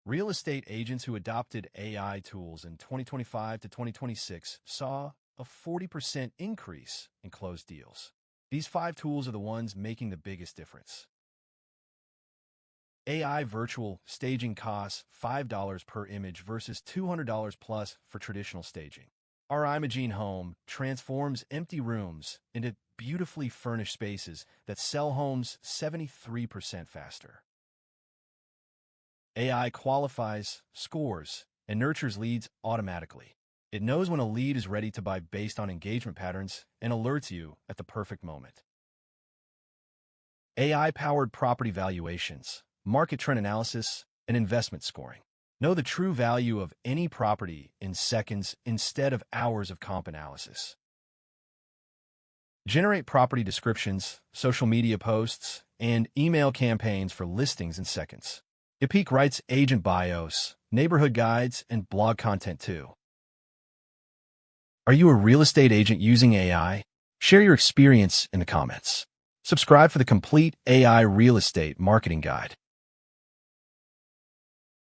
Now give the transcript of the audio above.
Real estate agents who adopted AI tools in 2025 to 2026 saw a 40% increase in closed deals. These 5 tools are the ones making the biggest difference. AI virtual staging costs $5 per image versus $200 plus for traditional staging. Our Imagine Home transforms empty rooms into beautifully furnished spaces that sell homes 73% faster. AI qualifies, scores, and nurtures leads automatically. It knows when a lead is ready to buy based on engagement patterns and alerts you at the perfect moment. AI-powered property valuations, market trend analysis, and investment scoring. Know the true value of any property in seconds instead of hours of comp analysis. Generate property descriptions, social media posts, and email campaigns for listings in seconds. Epic writes agent bios, neighborhood guides, and blog content too. Are you a real estate agent using AI? Share your experience in the comments. Subscribe for the complete AI real estate marketing guide.